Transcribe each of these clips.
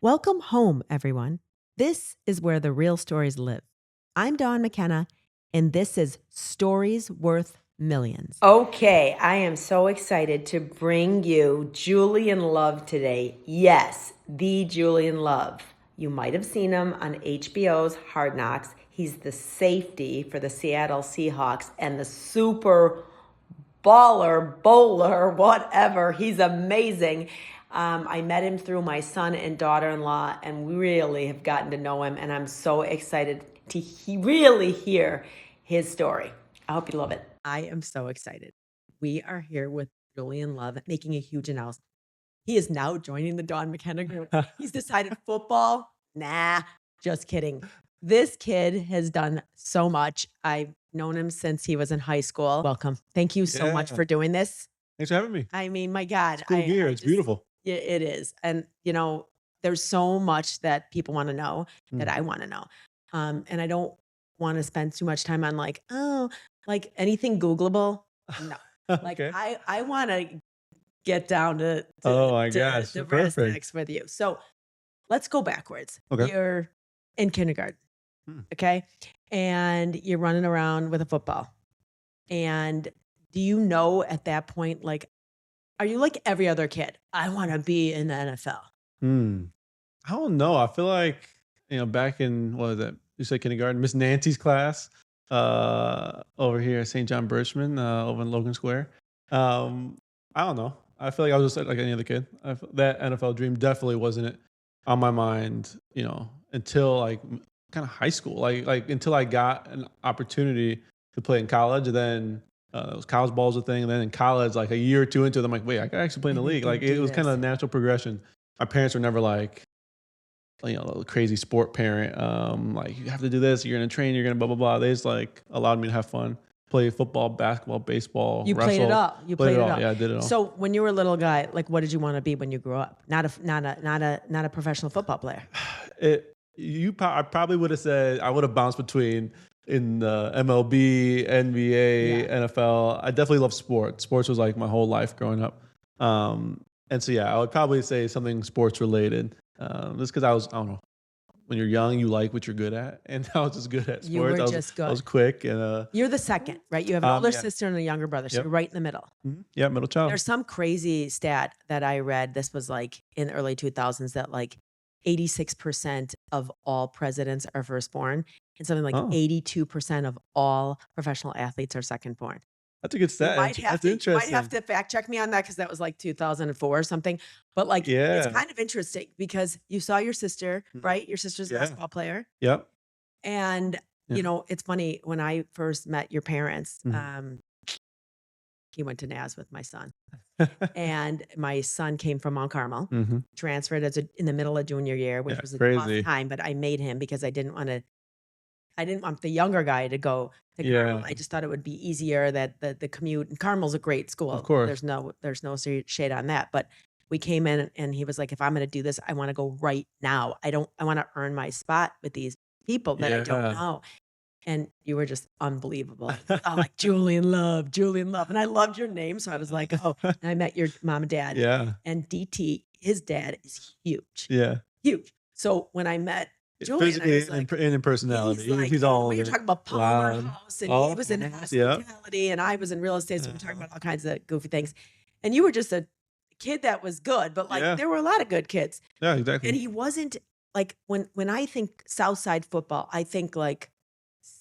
Welcome home, everyone. This is where the real stories live. I'm Dawn McKenna, and this is Stories Worth Millions. Okay, I am so excited to bring you Julian Love today. Yes, the Julian Love. You might have seen him on HBO's Hard Knocks. He's the safety for the Seattle Seahawks and the super baller, bowler, whatever. He's amazing. I met him through my son and daughter-in-law, and we really have gotten to know him, and I'm so excited to really hear his story. I hope you love it. I am so excited. We are here with Julian Love making a huge announcement. He is now joining the Dawn McKenna group. He's decided football. Nah, just kidding. This kid has done so much. I've known him since he was in high school. Welcome. Thank you so much Yeah. for doing this. Thanks for having me. I mean, my God. It's cool gear. It's beautiful. Yeah, it is. And, there's so much that people want to know that I want to know. And I don't want to spend too much time on like anything Googleable. No. Like Okay. I want to get down to Oh my gosh, the brass perfect. tacks with you. So let's go backwards. Okay. You're in kindergarten. Okay. And you're running around with a football. And do you know at that point, like, are you like every other kid? I want to be in the NFL. I don't know. I feel like, back in, what was that? You said kindergarten, Miss Nancy's class, over here at St. John Birchman, over in Logan Square. I don't know. I feel like I was just like any other kid. That NFL dream definitely wasn't on my mind, until like kind of high school, like until I got an opportunity to play in college. And then those college balls a thing. And then in college, like a year or two into it, I'm like, wait, I can actually play in the league. Like it was kind of a natural progression. My parents were never like, a crazy sport parent. Like you have to do this. You're gonna train. You're gonna blah blah blah. They just like allowed me to have fun, play football, basketball, baseball. You wrestle. played it all. You played it all. Yeah, I did it all. So when you were a little guy, like, what did you want to be when you grew up? Not a professional football player. I probably would have said I would have bounced between in the MLB, NBA, NFL. I definitely love sports. Sports was like my whole life growing up. And so I would probably say something sports related. Just because I don't know. When you're young, you like what you're good at, and I was just good at sports. You were just good. I was quick, and You're the second, right? You have an older sister and a younger brother, so Yep. you're right in the middle. Yeah, middle child. There's some crazy stat that I read. This was like in the early 2000s that like 86% of all presidents are firstborn, and something like 82% of all professional athletes are secondborn. That's a good stat. That's interesting. You might have to fact check me on that because that was like 2004 or something. But like, it's kind of interesting because you saw your sister, right? Your sister's a basketball player. Yep. And, it's funny, when I first met your parents, he went to Naz with my son. And my son came from Mount Carmel, transferred in the middle of junior year, which was a tough time, but I made him because I didn't want the younger guy to go to Carmel. I just thought it would be easier that the commute, and Carmel's a great school. Of course. There's no shade on that. But we came in and he was like, if I'm going to do this, I want to go right now. I want to earn my spot with these people that I don't know. And you were just unbelievable. I'm like, Julian Love. And I loved your name. So I was like, oh, and I met your mom and dad. Yeah. And DT, his dad is huge. Yeah. Huge. So when I met Julian, physically like, and in personality. he's all we were talking about powerhouse, and he was in Yep. hospitality, and I was in real estate, so we were talking about all kinds of goofy things. And you were just a kid that was good, but like there were a lot of good kids. Yeah, exactly. And he wasn't like when I think Southside football, I think like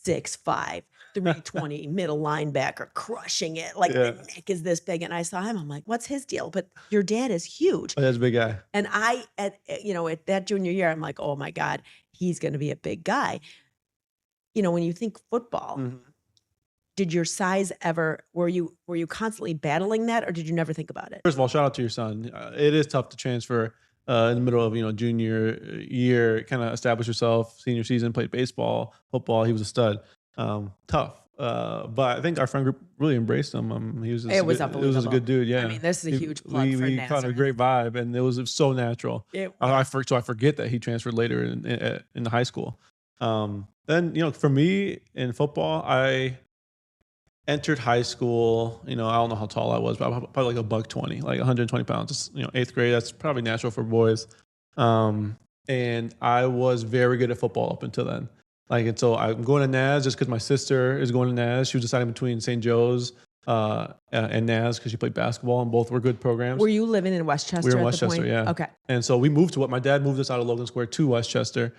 6'5", 320 middle linebacker crushing it. Like the neck is this big, and I saw him. I'm like, what's his deal? But your dad is huge. Oh, that's a big guy. And I, at that junior year, I'm like, oh my God, he's going to be a big guy. When you think football, did your size ever, were you constantly battling that, or did you never think about it? First of all, shout out to your son. It is tough to transfer in the middle of junior year, kind of establish yourself. Senior season, played baseball, football. He was a stud. Tough. But I think our friend group really embraced him. It was unbelievable. It was a good dude. Yeah. I mean, this is a huge plug for we Nazareth. caught a great vibe, and it was so natural. So I forget that he transferred later in the high school. Then for me in football, I entered high school. I don't know how tall I was, but probably like a buck 20, like 120 pounds. It's, 8th grade. That's probably natural for boys. and I was very good at football up until then. Like, and so I'm going to Naz just because my sister is going to Naz. She was deciding between St. Joe's and Naz because she played basketball, and both were good programs. Were you living in Westchester? We were in at Westchester, the point? yeah. Okay. And so we moved to what my dad moved us out of Logan Square to Westchester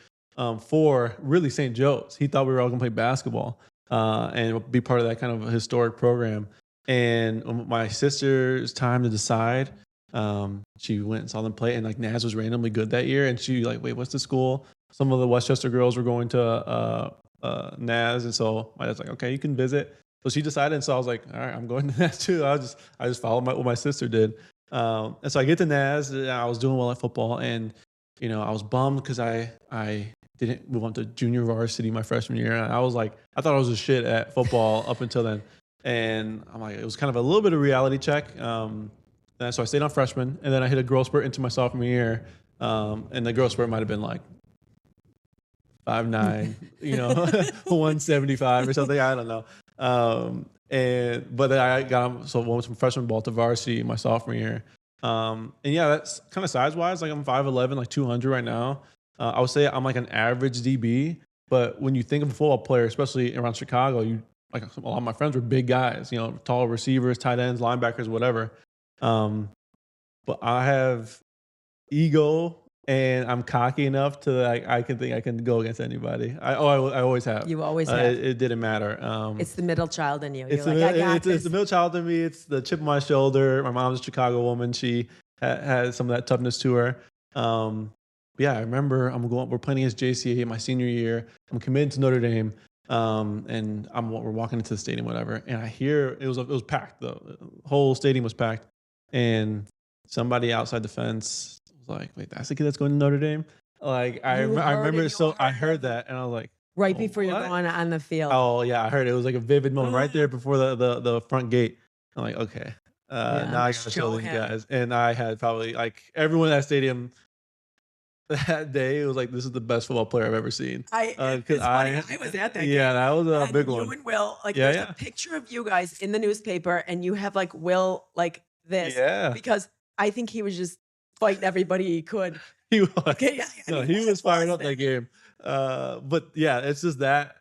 for really St. Joe's. He thought we were all going to play basketball and be part of that kind of historic program. And my sister's time to decide, she went and saw them play, and like Naz was randomly good that year, and she like, wait, what's the school? Some of the Westchester girls were going to Naz, and so my dad's like, okay, you can visit. So she decided, and so I was like, all right, I'm going to Naz too. I just followed what my sister did, and so I get to Naz, and I was doing well at football, and I was bummed because I didn't move on to junior varsity my freshman year, and I was like, I thought I was a shit at football up until then, and I'm like, it was kind of a little bit of reality check. And so I stayed on freshman, and then I hit a growth spurt into my sophomore year, and the growth spurt might have been like 5'9", 175 or something. I don't know. But then I went from freshman ball to varsity my sophomore year. And yeah, that's kind of size wise. Like I'm 5'11", like 200 right now. I would say I'm like an average DB. But when you think of a football player, especially around Chicago, like a lot of my friends were big guys. Tall receivers, tight ends, linebackers, whatever. But I have ego. And I'm cocky enough to like I think I can go against anybody. I always have. You always have. It didn't matter. It's the middle child in you. It's the middle child in me. It's the chip on my shoulder. My mom's a Chicago woman. She had some of that toughness to her. Yeah, I remember we're playing against JCA my senior year. I'm committed to Notre Dame. And we're walking into the stadium, whatever. And I hear it was packed. The whole stadium was packed. And somebody outside the fence was like, wait, that's the kid that's going to Notre Dame? Like, I remember I heard that, and I was like, right before you're going on the field. Oh, yeah, I heard it. It was like a vivid moment right there before the front gate. I'm like, okay, now I got to show these guys. And I had probably, like, everyone in that stadium that day, it was like, this is the best football player I've ever seen. I was at that game. Yeah, that was a big one. You and Will, like, there's a picture of you guys in the newspaper, and you have, like, Will, like, this. Yeah. Because I think he was just fighting everybody he could. He was. Okay, he was firing up that game. But yeah, it's just that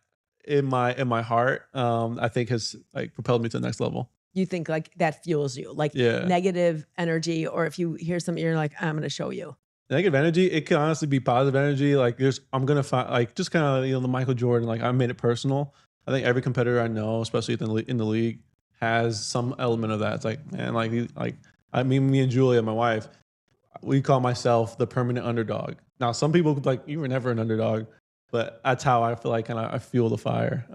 in my heart, I think has like propelled me to the next level. You think like that fuels you, like negative energy, or if you hear something, you're like, I'm going to show you. Negative energy, it can honestly be positive energy. Like I'm gonna find like just kind of the Michael Jordan. Like I made it personal. I think every competitor I know, especially in the league, has some element of that. It's like, man, me and Julia, my wife, we call myself the permanent underdog. Now, some people like, you were never an underdog, but that's how I feel like I fuel the fire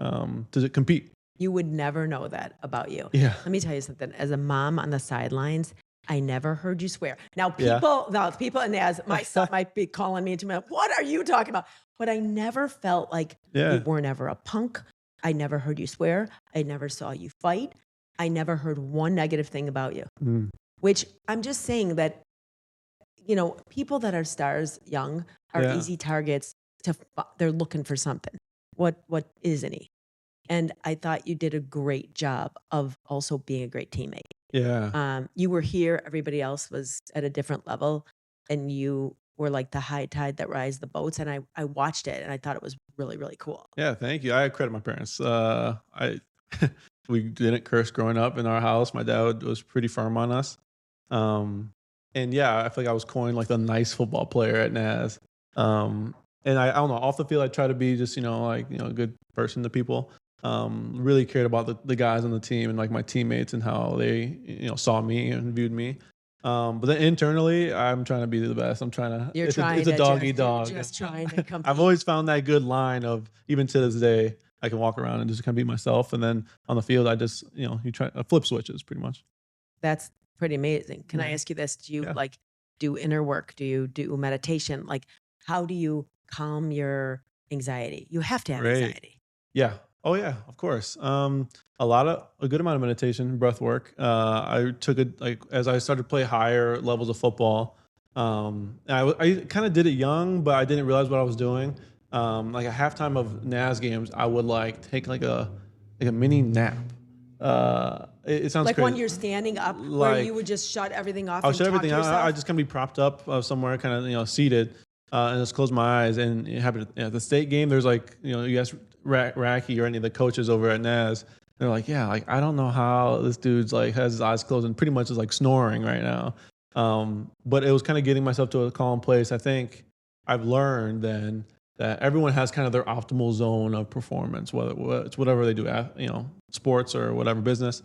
to compete. You would never know that about you. Yeah. Let me tell you something. As a mom on the sidelines, I never heard you swear. Now, people, and as my son might be calling me to me, what are you talking about? But I never felt like you were never a punk. I never heard you swear. I never saw you fight. I never heard one negative thing about you, which I'm just saying that, people that are stars young are easy targets they're looking for something. What isn't he? And I thought you did a great job of also being a great teammate. Yeah. You were here. Everybody else was at a different level, and you were like the high tide that rises the boats. And I watched it, and I thought it was really, really cool. Yeah. Thank you. I credit my parents. We didn't curse growing up in our house. My dad was pretty firm on us. And yeah, I feel like I was coined like the nice football player at Naz. And I don't know, off the field, I try to be just, a good person to people. Really cared about the guys on the team and like my teammates and how they, saw me and viewed me. But then internally, I'm trying to be the best. I'm trying to, it's a dog eat dog. Just trying to compete. I've always found that good line of, even to this day, I can walk around and just kind of be myself. And then on the field, I just, you try flip switches pretty much. That's pretty amazing. Can I ask you this? Do you do inner work? Do you do meditation? Like, how do you calm your anxiety? You have to have anxiety. Yeah. Oh yeah, of course. A good amount of meditation, breath work. I took it as I started to play higher levels of football. I kind of did it young, but I didn't realize what I was doing. Like a halftime of Naz games, I would take a mini nap. It sounds like crazy. when you're standing up, where you would just shut everything off. I'll shut everything out. I just kind of be propped up somewhere, kind of seated. and just closed my eyes, and it happened at the state game. There's like, you guys, Racky or any of the coaches over at Naz, they're like, yeah, like I don't know how this dude's like has his eyes closed and pretty much is like snoring right now. But it was kind of getting myself to a calm place. I think I've learned then that everyone has kind of their optimal zone of performance, whether it's whatever they do, sports or whatever business.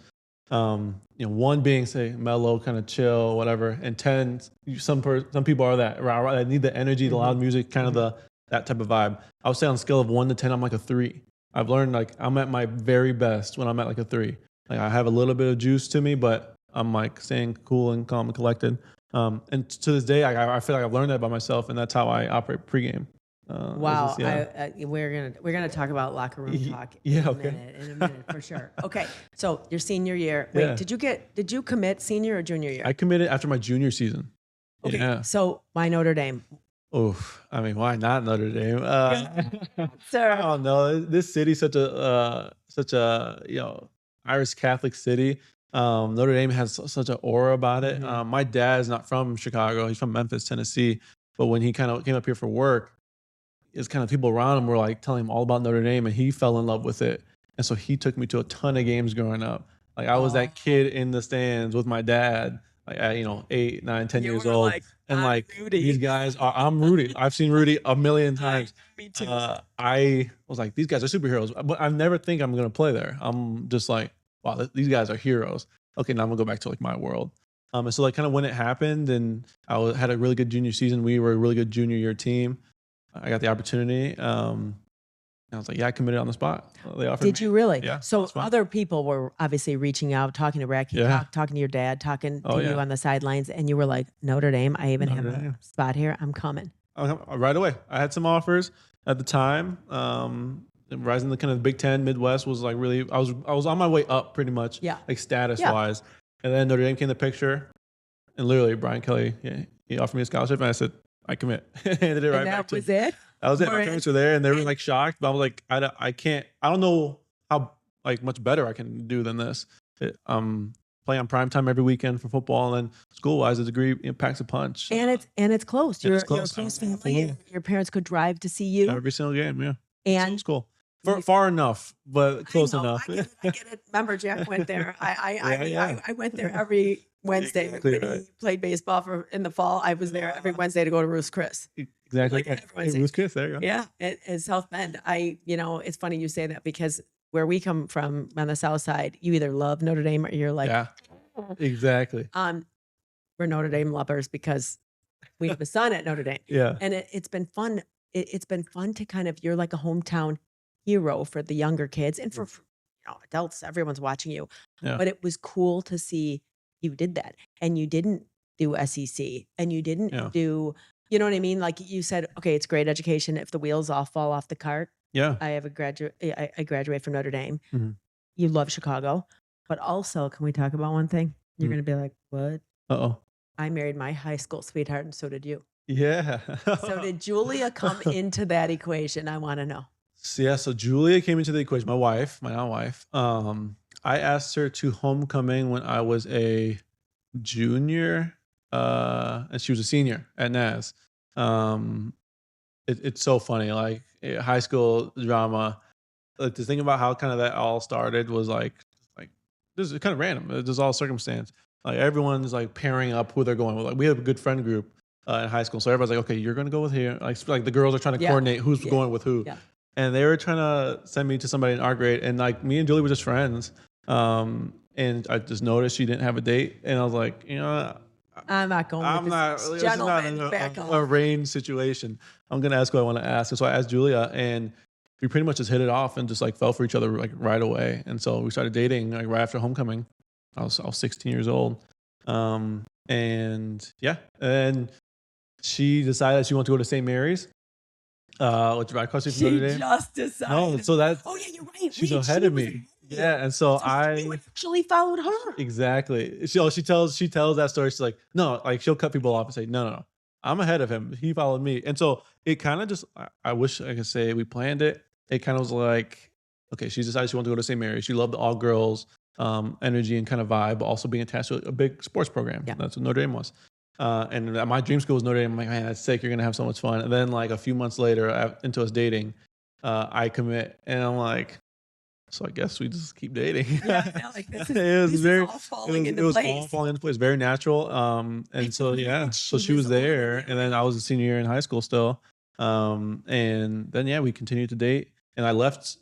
One being say mellow, kind of chill, whatever, and 10, some people are that I need the energy, the loud music, kind of that type of vibe. I would say on a scale of 1 to 10, I'm like a 3. I've learned like I'm at my very best when I'm at like a 3. Like I have a little bit of juice to me, but I'm like staying cool and calm and collected. And to this day, I feel like I've learned that by myself, and that's how I operate pregame. Wow. We're gonna talk about locker room talk in a minute for sure. Okay. So your senior year. Wait, did you commit senior or junior year? I committed after my junior season. Okay. Yeah. So why Notre Dame? Oof. I mean, why not Notre Dame? Sir. I don't know. This city's such a Irish Catholic city. Notre Dame has such an aura about it. My dad is not from Chicago. He's from Memphis, Tennessee. But when he kind of came up here for work, it's kind of people around him were like telling him all about Notre Dame, and he fell in love with it. And so he took me to a ton of games growing up. Like I was that kid in the stands with my dad, like at 8, 9, 10 years old. Like, and like Rudy. These guys are, I'm Rudy. I've seen Rudy a million times. Me too. I was like, these guys are superheroes, but I never think I'm gonna play there. I'm just like, wow, these guys are heroes. Okay, now I'm gonna go back to like my world. And so like kind of when it happened, and had a really good junior season. We were a really good junior year team. I got the opportunity. And I was like, yeah, I committed on the spot. They offered Did you really? Yeah. So other people were obviously reaching out, talking to Racky, talking to your dad, talking to you on the sidelines, and you were like, Notre Dame, I even have a spot here. I'm coming. Right away. I had some offers at the time. Rising the kind of Big Ten, Midwest was like really, I was on my way up pretty much, like status wise. And then Notre Dame came in the picture, and literally Brian Kelly, he offered me a scholarship, and I said, I commit. Handed it right back to him. That was it. My parents were there, and they were like shocked, but I was like, I don't know how like much better I can do than this. Play on primetime every weekend for football, and then school wise, the degree packs a punch. And it's close. You're a close family. Your parents could drive to see you every single game. Yeah, and it's cool. Far enough, but close enough. I get it. Remember, Jack went there. I went there every Wednesday. Exactly when he played baseball in the fall. I was there every Wednesday to go to Ruth's Chris. Exactly. Ruth's Chris, there you go. Yeah, in South Bend. It's funny you say that, because where we come from on the South Side, you either love Notre Dame or you're like, exactly. We're Notre Dame lovers because we have a son at Notre Dame. Yeah, and it's been fun. It's been fun to kind of, you're like a hometown hero for the younger kids and for adults. Everyone's watching you, but it was cool to see you did that, and you didn't do SEC, and you didn't do, you know what I mean? Like you said, okay, it's great education. If the wheels all fall off the cart, I graduate from Notre Dame. Mm-hmm. You love Chicago, but also, can we talk about one thing? You're going to be like, what? I married my high school sweetheart, and so did you. Yeah. So did Julia come into that equation? I want to know. So Julia came into the equation. My now wife. I asked her to homecoming when I was a junior, and she was a senior at Naz. It's so funny, like high school drama. Like to think about how kind of that all started was like this is kind of random. It was all circumstance. Like everyone's like pairing up who they're going with. Like we have a good friend group in high school, so everybody's like, okay, you're going to go with here. Like the girls are trying to coordinate who's going with who. Yeah. And they were trying to send me to somebody in our grade, and like me and Julie were just friends. And I just noticed she didn't have a date, and I was like, I'm not going. I'm not. This is not an arranged situation. I'm gonna ask who I want to ask, and so I asked Julia, and we pretty much just hit it off and just like fell for each other like right away. And so we started dating like right after homecoming. I was 16 years old, and she decided she wanted to go to St. Mary's. Which right across the street from Notre Dame. Just decided. No, so that's. Oh yeah, you're right. She's ahead of me. Yeah, and so I actually followed her. Exactly. She tells that story. She's like, no, like she'll cut people off and say, no, I'm ahead of him. He followed me, and so it kind of just. I wish I could say we planned it. It kind of was like, okay, she decided she wanted to go to St. Mary's. She loved the all girls energy and kind of vibe, but also being attached to a big sports program. Yeah. That's what Notre Dame was. And my dream school was Notre Dame. I'm like, man, that's sick. You're gonna have so much fun. And then like a few months later, into us dating, I commit, and I'm like, so I guess we just keep dating. Yeah, I know, like this It is was this is very, all falling it into was place. all falling into place, very natural. And so yeah, so she was there, and then I was a senior year in high school still. And then yeah, we continued to date, and I left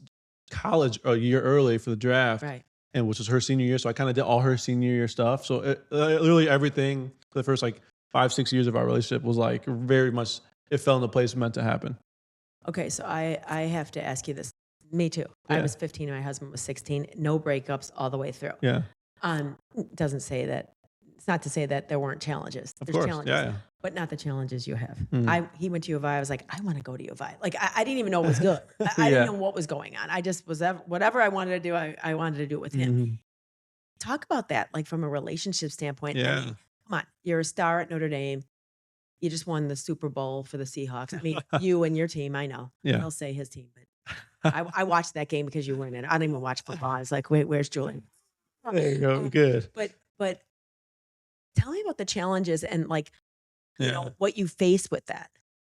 college a year early for the draft, Right. and which was her senior year. So I kind of did all her senior year stuff. So literally everything for the first like 5-6 years of our relationship was like very much, it fell into place, meant to happen. Okay, so I have to ask you this. Me too. I Yeah. was 15 and my husband was 16. No breakups all the way through. Yeah, Doesn't say that. It's not to say that there weren't challenges. of There's course. challenges, Yeah, but not the challenges you have. Mhm. He went to U of I. I was like, I want to go to U of I. Like I didn't even know it was good. I Yeah. didn't know what was going on. I just was whatever I wanted to do. I wanted to do it with him. Mhm. Talk about that, like from a relationship standpoint. I Yeah. mean, come on, you're a star at Notre Dame. You just won the Super Bowl for the Seahawks. I mean, you and your team. I know. Yeah. He'll say his team, but I watched that game because you weren't in it. I didn't even watch football. I was like, wait, where's Julian? There you go. Good. But tell me about the challenges and like, you Yeah. know, what you face with that.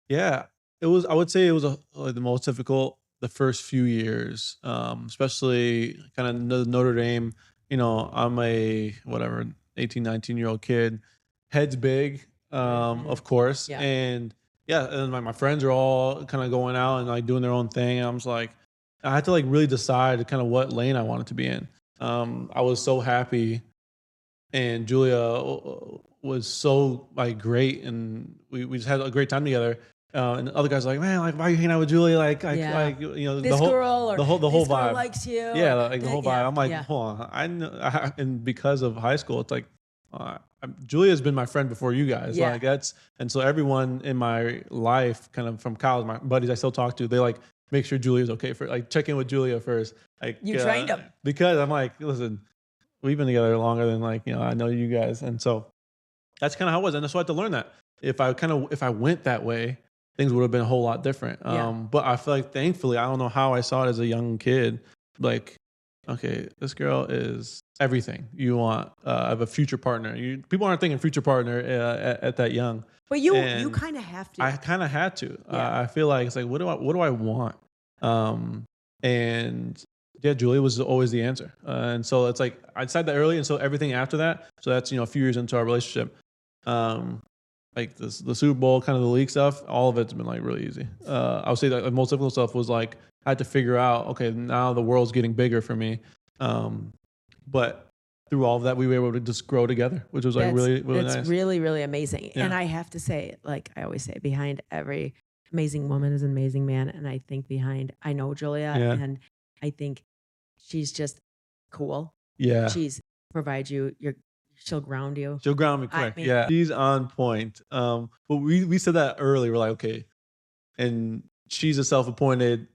Yeah. It was, I would say it was the most difficult the first few years, especially kind of Notre Dame. You know, I'm a whatever 18, 19-year-old kid, head's big, of course. Yeah. And yeah, and my friends are all kind of going out and like doing their own thing. And I was like, I had to like really decide kind of what lane I wanted to be in. I was so happy, and Julia was so like great, and we just had a great time together. And the other guys were like, man, like why are you hanging out with Julia? Yeah. Like you know, This the whole girl or the whole this girl vibe likes you. yeah, or like the whole vibe. yeah, I'm like, yeah. hold on, I know, and because of high school, it's like Julia's been my friend before you guys. Yeah. Like that's, and so everyone in my life, kind of from college, my buddies I still talk to, they like make sure Julia's okay for like check in with Julia first. Like You trained them. because I'm like, listen, we've been together longer than like I know you guys, and so that's kind of how it was, and so I had to learn that if I went that way, things would have been a whole lot different. Yeah. But I feel like thankfully, I don't know how I saw it as a young kid, like, okay, this girl is everything you want of a future partner. People aren't thinking future partner at that young. But you And kind of have to. I kind of had to. Yeah. I feel like it's like, what do I want? And yeah, Julia was always the answer. And so it's like I decided that early, and so everything after that. So that's a few years into our relationship. Like the Super Bowl, kind of the league stuff, all of it's been like really easy. I would say that the most difficult stuff was like I had to figure out, okay, now the world's getting bigger for me. But through all of that, we were able to just grow together, which was like really that's nice. really, really amazing. Yeah. And I have to say, like I always say, behind every amazing woman is an amazing man. And I think I know Julia, Yeah. and I think she's just cool. Yeah. She's provide you she'll ground you. She'll ground me quick. mean- Yeah. She's on point. But we said that early. We're like, okay. And she's a self-appointed,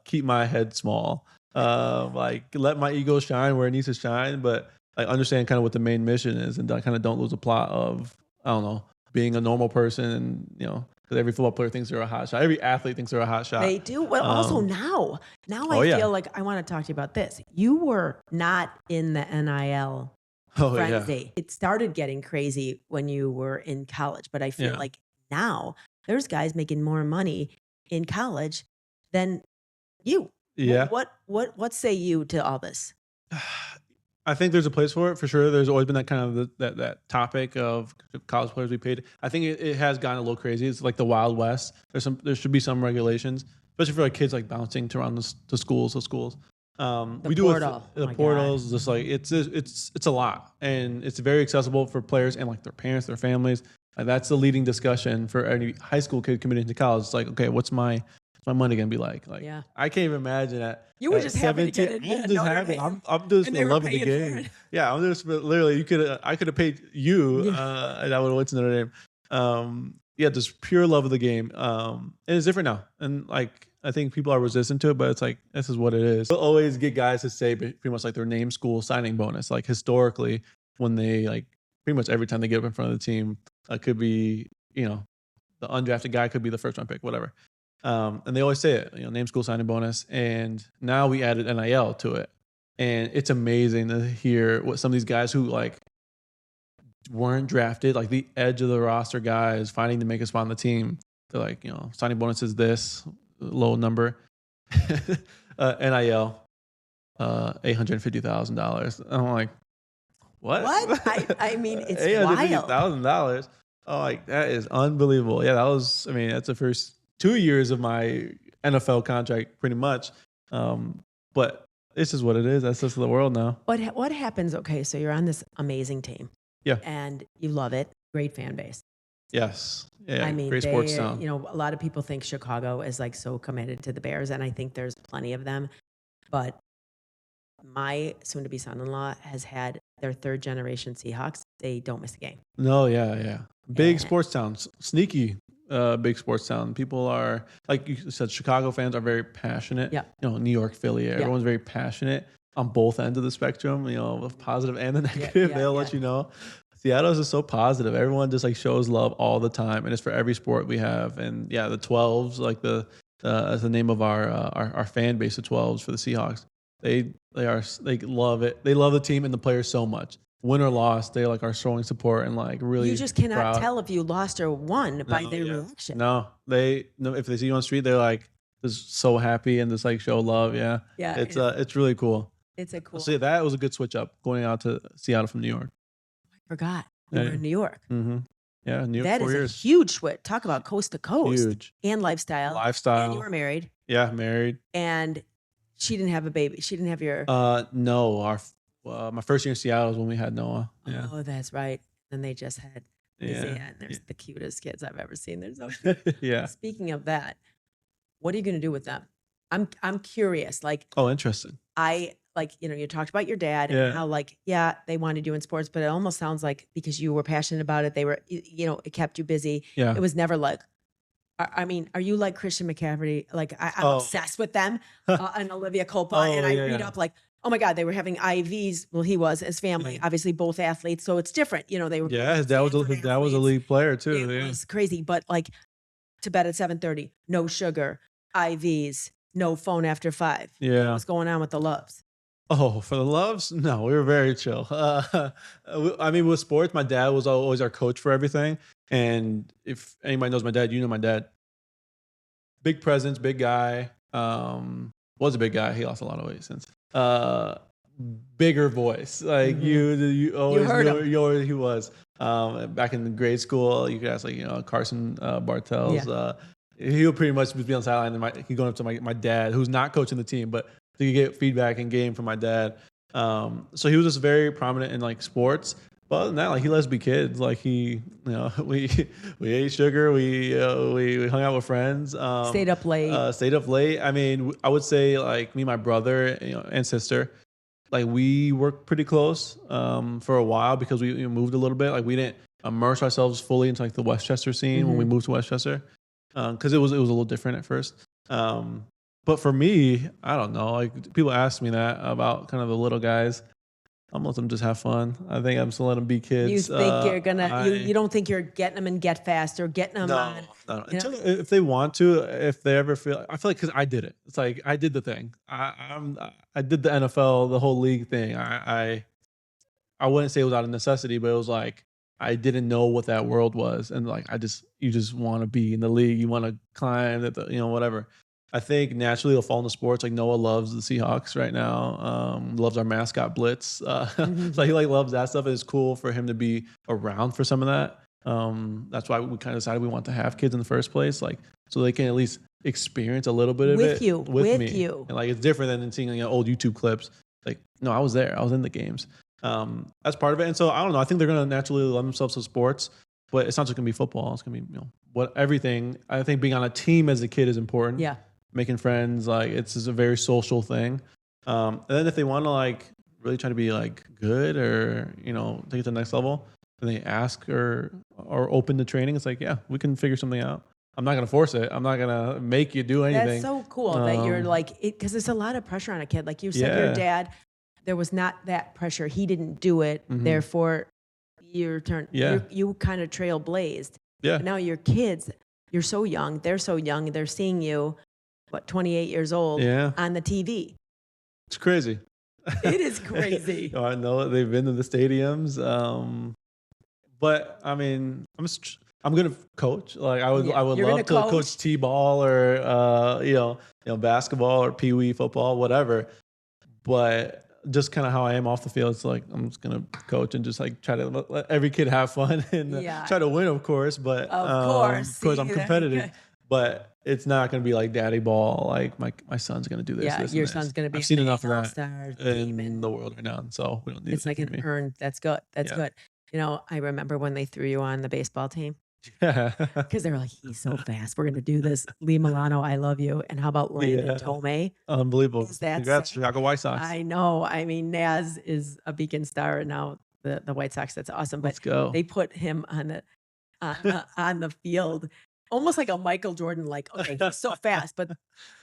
keep my head small. Like let my ego shine where it needs to shine, but like understand kind of what the main mission is, and kind of don't lose the plot of, I don't know, being a normal person. And, because every football player thinks they're a hot shot. Every athlete thinks they're a hot shot. They do. Well, also now I yeah. feel like I want to talk to you about this. You were not in the NIL Oh, frenzy. It started getting crazy when you were in college, but I feel Yeah. like now there's guys making more money in college than you. Yeah. What say you to all this? I think there's a place for it for sure. There's always been that kind of that topic of college players we paid. I think it has gotten a little crazy. It's like the Wild West. There should be some regulations, especially for like kids like bouncing around the schools. We do portal. the Oh my portals. Just like it's a lot, and it's very accessible for players and like their parents, their families. Like that's the leading discussion for any high school kid committing to college. It's like, okay, what's my money gonna be like? Like, Yeah. I can't even imagine that. You were at just happy to get 17 in I'm just Notre happy. Dame. I'm just And they were loving the paying for game. it. Yeah, I'm just literally. I could have paid you, and I would have went to Notre Dame. Yeah, just pure love of the game. And it's different now, and like I think people are resistant to it, but it's like this is what it is. We'll always get guys to say pretty much like their name school signing bonus. Like historically, when they like pretty much every time they get up in front of the team, it could be the undrafted guy could be the first round pick, whatever. And they always say it, name school signing bonus. And now we added NIL to it. And it's amazing to hear what some of these guys who like weren't drafted, like the edge of the roster guys fighting to make a spot on the team. They're like, signing bonus is this low number. NIL, $850,000. I'm like, what? I mean, it's wild. $850,000. Oh, like that is unbelievable. Yeah, that's the first 2 years of my NFL contract, pretty much. But this is what it is. That's just the world now. What happens? Okay, so you're on this amazing team. Yeah. And you love it. Great fan base. Yes. Yeah. I mean, great sports town. a lot of people think Chicago is like so committed to the Bears, and I think there's plenty of them. But my soon-to-be son-in-law has had their third generation Seahawks. They don't miss a game. No, yeah. Big sports towns. Sneaky big sports town. People are, like you said, Chicago fans are very passionate. Yeah. New York, Philly, everyone's very passionate on both ends of the spectrum, the positive and the negative. They'll let you know. Seattle is just so positive. Everyone just like shows love all the time, and it's for every sport we have. And yeah, the 12s, like as the name of our fan base, the 12s for the Seahawks. They love it. They love the team and the players so much. Win or loss, they like are showing support and like really. You just cannot proud. tell if you lost or won by their reaction. No, if they see you on the street, they're like just so happy and just like show love. Yeah. It's really cool. It's a cool. So that was a good switch up going out to Seattle from New York. I forgot you were in New York. Mm-hmm. Yeah, New York. That 4 is years. a huge switch. Talk about coast to coast. Huge. And lifestyle. And you were married. Yeah, married. And she didn't have a baby. She didn't have your. No, my first year in Seattle is when we had Noah. Yeah. Oh, that's right. Then they just had. And there's the cutest kids I've ever seen. There's no. Yeah. Speaking of that, what are you going to do with them? I'm curious. Like. Oh, interesting. You talked about your dad and how they wanted you in sports, but it almost sounds like because you were passionate about it, they were, it kept you busy. Yeah. It was never like, I mean, are you like Christian McCaffrey? Like I'm obsessed with them and Olivia Culpa. And I read up like, oh my God, they were having IVs. Well, he was, his family, obviously both athletes. So it's different. They were. Yeah. His dad was a league player too. It was crazy. But like to bed at 7:30, no sugar, IVs, no phone after 5. Yeah. What's going on with the Loves? Oh, for the Loves? No, we were very chill. I mean, with sports, my dad was always our coach for everything. And if anybody knows my dad, you know my dad. Big presence, big guy. Was a big guy. He lost a lot of weight since. Bigger voice. Like you always knew he was. Back in grade school, you could ask Carson Bartels. Yeah. He would pretty much be on the sideline and he'd go up to my dad, who's not coaching the team, but to get feedback and game from my dad. So he was just very prominent in like sports. But other than that, like he lets us be kids. Like we ate sugar. We hung out with friends. Stayed up late. I mean, I would say like me, and my brother, and sister, like we worked pretty close for a while because we moved a little bit. Like we didn't immerse ourselves fully into like the Westchester scene when we moved to Westchester because it was a little different at first. But for me, I don't know. Like people ask me that about kind of the little guys. I'm letting them just have fun. I think I'm still letting them be kids. You think you're gonna? You don't think you're getting them in Get Fast or getting them on? No. If they want to, if they ever feel, I feel like because I did it. It's like I did the thing. I did the NFL, the whole league thing. I wouldn't say it was out of necessity, but it was like I didn't know what that world was, and like you just want to be in the league. You want to climb at whatever. I think naturally he'll fall into sports. Like Noah loves the Seahawks right now. Loves our mascot Blitz. So he loves that stuff. It's cool for him to be around for some of that. That's why we kind of decided we want to have kids in the first place, like so they can at least experience a little bit of it with me. And like it's different than seeing old YouTube clips. Like no, I was there. I was in the games. That's part of it. And so I don't know. I think they're gonna naturally love themselves to sports. But it's not just gonna be football. It's gonna be everything. I think being on a team as a kid is important. Yeah. Making friends, like it's just a very social thing. And then if they want to like really try to be like good or take it to the next level, then they ask or open to training. It's like, yeah, we can figure something out. I'm not gonna force it. I'm not gonna make you do anything. That's so cool that you're like it because there's a lot of pressure on a kid. Like you said, your dad, there was not that pressure. He didn't do it. Therefore, your turn. Yeah. You kind of trailblazed. Yeah. But now your kids, you're so young. They're so young. They're seeing you. 28 years old on the TV. It's crazy. It is crazy. I know they've been to the stadiums. But I mean, I'm gonna coach. Like I would You're love gonna to coach t-ball or basketball or pee wee football, whatever. But just kind of how I am off the field, it's like I'm just gonna coach and just like try to let every kid have fun and try to win, of course. But of course, I'm competitive. But it's not gonna be like daddy ball. Like my son's gonna do this. This your and this. son's gonna be I've seen enough of all-star that team in the world right now, so we don't need it's it like for an me. earned. That's good. That's Yeah. good. You know, I remember when they threw you on the baseball team Yeah. because they were like, he's so fast. We're gonna do this. Lee Milano, I love you. And how about Landon Yeah. Tomei? Unbelievable. Is that Congrats, sick? Chicago White Sox. I know. I mean, Naz is a beacon star, and now the White Sox. That's awesome. But Let's go. they put him on the field, almost like a Michael Jordan. Like, okay, he's so fast, but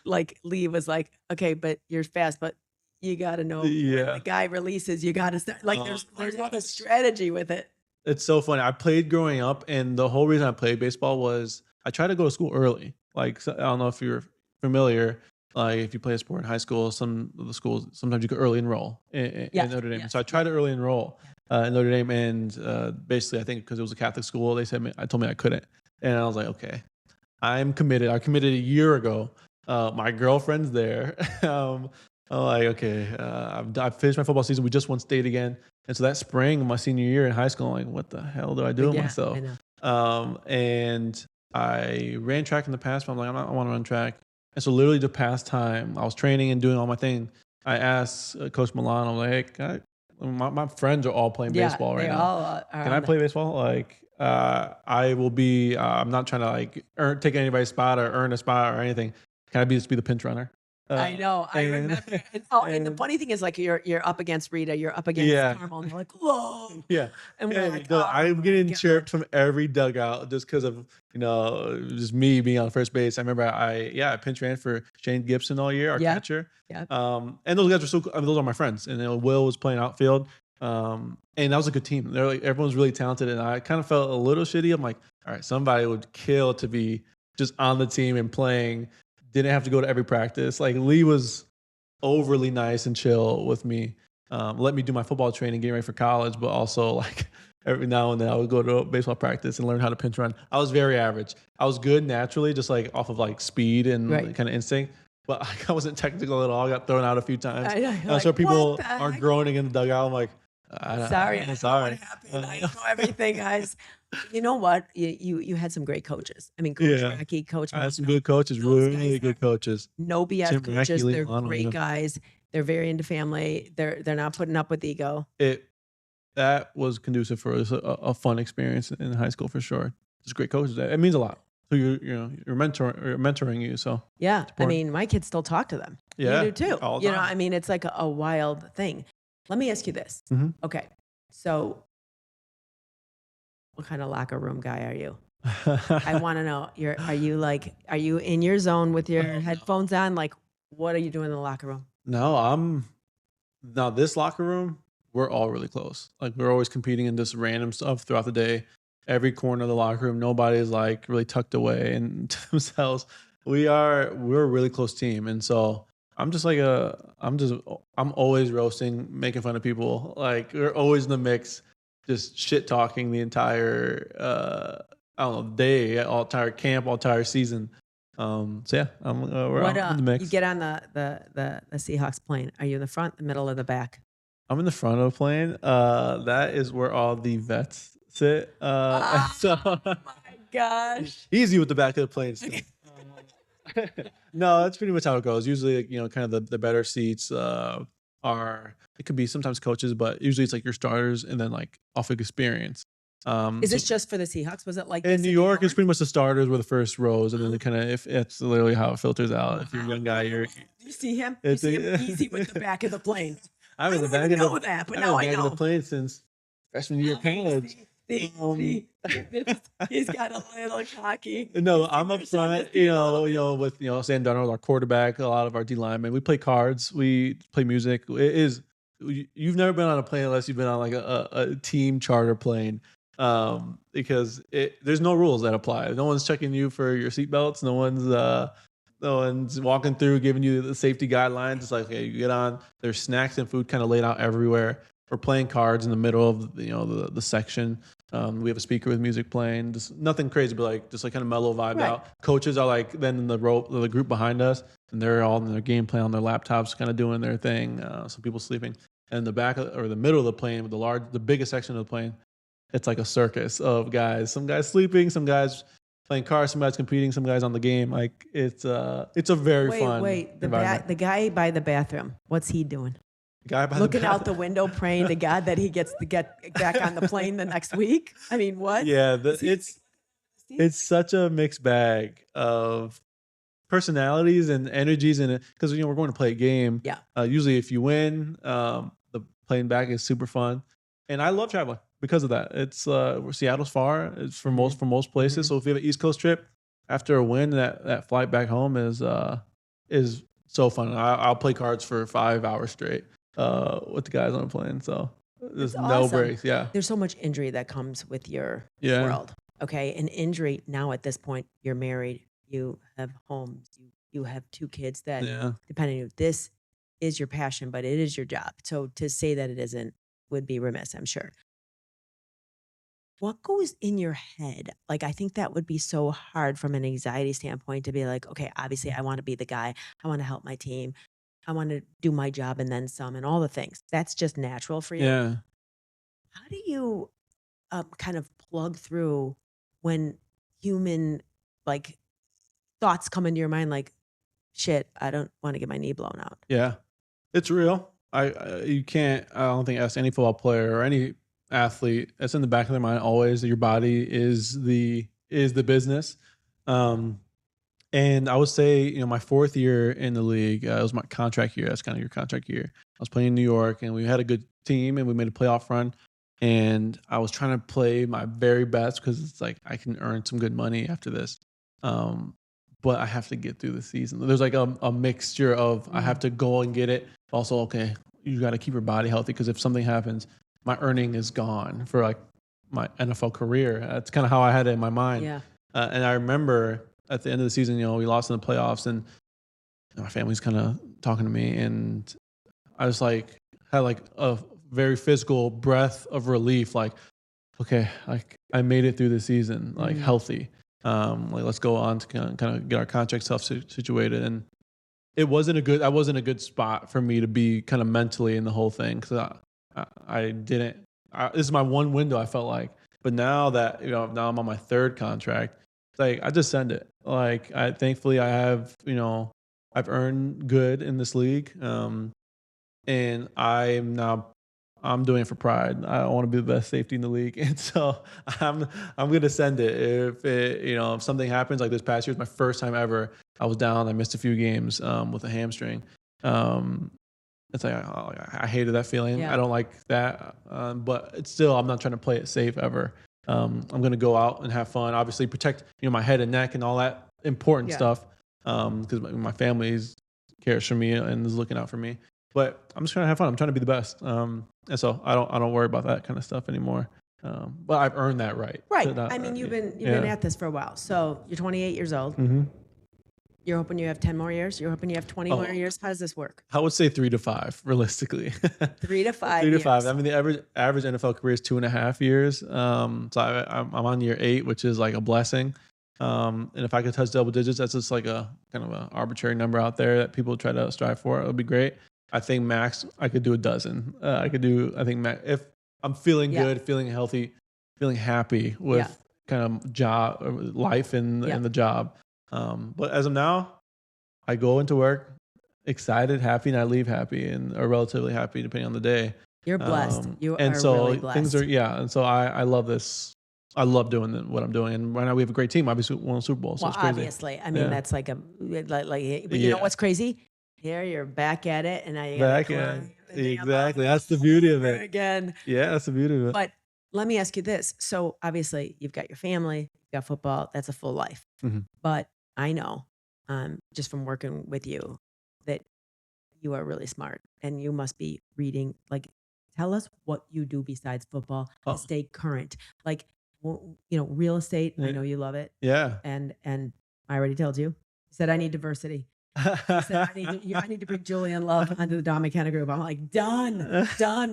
like Lee was like, okay, but you're fast, but you got to know when the guy releases. You got to start. Like, there's not a strategy with it. It's so funny. I played growing up, and the whole reason I played baseball was I tried to go to school early. Like, I don't know if you're familiar. Like, if you play a sport in high school, some of the schools sometimes you could early enroll in Notre Dame. So I tried to early enroll in Notre Dame, and basically, I think because it was a Catholic school, they told me I couldn't, and I was like, okay, I'm committed. I committed a year ago. My girlfriend's there. I'm like, okay, I've finished my football season. We just won state again. And so that spring, my senior year in high school, I'm like, what the hell do I do with myself? And I ran track in the past, but I'm like, I want to run track. And so literally the past time I was training and doing all my thing, I asked Coach Milano, I'm like, hey, my friends are all playing baseball right now. Can I play baseball? Like, I will be, I'm not trying to like take anybody's spot or earn a spot or anything. Can I just be the pinch runner? I know. I remember. And the funny thing is, like, you're up against Rita, you're up against Carmel, and you're like, whoa. Yeah. And we're like, I'm getting chirped from every dugout just because of, just me being on first base. I remember I pinch ran for Shane Gibson all year, our catcher. Yeah. And those guys were those are my friends. And Will was playing outfield. And that was a good team. They're like, everyone's really talented. And I kind of felt a little shitty. I'm like, all right, somebody would kill to be just on the team and playing. Didn't have to go to every practice. Like, Lee was overly nice and chill with me. Let me do my football training, getting ready for college, but also like every now and then I would go to baseball practice and learn how to pinch run. I was very average. I was good naturally, just like off of like speed and kind of instinct, but I wasn't technical at all. I got thrown out a few times. I'm sure people are groaning in the dugout. I'm like, sorry. I'm sorry. What happened? I know everything, guys. You know what? You had some great coaches. I mean, Coach Racky, Coach I had some good coaches, really good coaches. No BS Tim coaches. Racky, They're Milano, great guys. They're very into family. They're not putting up with ego. That was conducive for us, a fun experience in high school for sure. Just great coaches. It means a lot. So you're mentoring you. So yeah, I mean, my kids still talk to them. Yeah, you do too. All the time. I mean, it's like a wild thing. Let me ask you this. Mm-hmm. Okay, so what kind of locker room guy are you? I want to know. Are you in your zone with your headphones on? Like, what are you doing in the locker room? No, this locker room, we're all really close. Like, we're always competing in this random stuff throughout the day. Every corner of the locker room, nobody's like really tucked away and to themselves. We're a really close team. And so I'm just like I'm always roasting, making fun of people. Like, we're always in the mix, just shit talking the entire day, entire camp, entire season. So yeah, we're out in the mix. You get on the Seahawks plane. Are you in the front, the middle, or the back? I'm in the front of the plane. That is where all the vets sit. So my gosh. Easy with the back of the plane still. No, that's pretty much how it goes. Usually, kind of the better seats are, it could be sometimes coaches, but usually it's like your starters and then like off of experience. Is this just for the Seahawks? Was it like in New York? It's pretty much the starters were the first rows, and then it kind of, if it's literally how it filters out. If you're a young guy, you see him. You see him easy with the back of the plane. I was in the back of the plane since freshman year of college. He's got a little cocky. No, I'm up front, with Sam Darnold, our quarterback, a lot of our D linemen. We play cards, we play music. You've never been on a plane unless you've been on like a team charter plane. Because there's no rules that apply. No one's checking you for your seatbelts. No one's walking through giving you the safety guidelines. It's like, okay, you get on. There's snacks and food kind of laid out everywhere. We're playing cards in the middle of the section. We have a speaker with music playing, just nothing crazy, but like just like kind of mellow vibe Right. out. Coaches are like then in the group behind us, and they're all in their game plan on their laptops, kind of doing their thing. Some people sleeping, and the back or the middle of the plane, with the biggest section of the plane, it's like a circus of guys. Some guys sleeping, some guys playing cards, some guys competing, some guys on the game. Like it's a very fun. Wait, environment. the guy by the bathroom, what's he doing? Guy by Looking the out the window, praying to God that he gets to get back on the plane the next week. I mean, what? Yeah, it's such a mixed bag of personalities and energies in it, because we're going to play a game. Yeah. Usually, if you win, the plane back is super fun, and I love traveling because of that. It's Seattle's far. It's for most places. So if you have an East Coast trip after a win, that flight back home is so fun. I'll play cards for 5 hours straight with the guys on the plane. So there's no breaks. Yeah. There's so much injury that comes with your world. Okay. And injury now at this point, you're married, you have homes, you have 2 kids that depending on this is your passion, but it is your job. So to say that it isn't would be remiss, I'm sure. What goes in your head? Like, I think that would be so hard from an anxiety standpoint to be like, okay, obviously I want to be the guy. I want to help my team. I want to do my job and then some and all the things. That's just natural for you. Yeah. How do you kind of plug through when human like thoughts come into your mind like, shit, I don't want to get my knee blown out? Yeah. It's real. I don't think ask any football player or any athlete, it's in the back of their mind always that your body is the business. And I would say, my 4th year in the league, it was my contract year. That's kind of your contract year. I was playing in New York, and we had a good team, and we made a playoff run. And I was trying to play my very best because it's like I can earn some good money after this. But I have to get through the season. There's like a mixture of I have to go and get it. Also, okay, you got to keep your body healthy, because if something happens, my earning is gone for like my NFL career. That's kind of how I had it in my mind. Yeah. And I remember at the end of the season, we lost in the playoffs, and my family's kind of talking to me, and I was like, had like a very physical breath of relief. Like, okay, like I made it through the season, like healthy. Like let's go on to kind of get our contract stuff situated. And I wasn't a good spot for me to be kind of mentally in the whole thing, because this is my one window, I felt like. But now that, now I'm on my 3rd contract, it's like, I just send it. Like, thankfully I have, I've earned good in this league. And I'm doing it for pride. I want to be the best safety in the league. And so I'm going to send it. If something happens, like this past year was my first time ever, I was down, I missed a few games, with a hamstring. It's like, I hated that feeling. Yeah. I don't like that. But it's still, I'm not trying to play it safe ever. I'm going to go out and have fun. Obviously protect, my head and neck and all that important stuff. Because my family cares for me and is looking out for me. But I'm just trying to have fun. I'm trying to be the best. And so I don't worry about that kind of stuff anymore. But I've earned that right. Right. You've been at this for a while. So you're 28 years old. Mm-hmm. You're hoping you have 10 more years? You're hoping you have 20 more years? How does this work? I would say 3 to 5, realistically. 3 to 5 3 to years. 5. I mean, the average NFL career is 2.5 years. So I'm on year 8, which is like a blessing. And if I could touch double digits, that's just like a kind of an arbitrary number out there that people try to strive for. It would be great. I think max, I could do a dozen. I think max, if I'm feeling good, feeling healthy, feeling happy with kind of job, life and the job. But as of now, I go into work excited, happy, and I leave happy or relatively happy depending on the day. You're blessed. You and are so really blessed. Things are, and so I love this. I love doing what I'm doing. And right now we have a great team. Obviously won a Super Bowl. So well, it's crazy. Obviously. I mean, that's like but you know what's crazy? Here you're back at it, and now you got exactly. That's the beauty of it. Again. Yeah, that's the beauty of it. But let me ask you this. So obviously you've got your family, you've got football, that's a full life. Mm-hmm. But I know, just from working with you, that you are really smart and you must be reading. Like, tell us what you do besides football to stay current. Like, real estate. I know you love it. Yeah. And I already told you. You said I need diversity. I said I need to bring Julian Love onto the McKenna group. I'm like, done.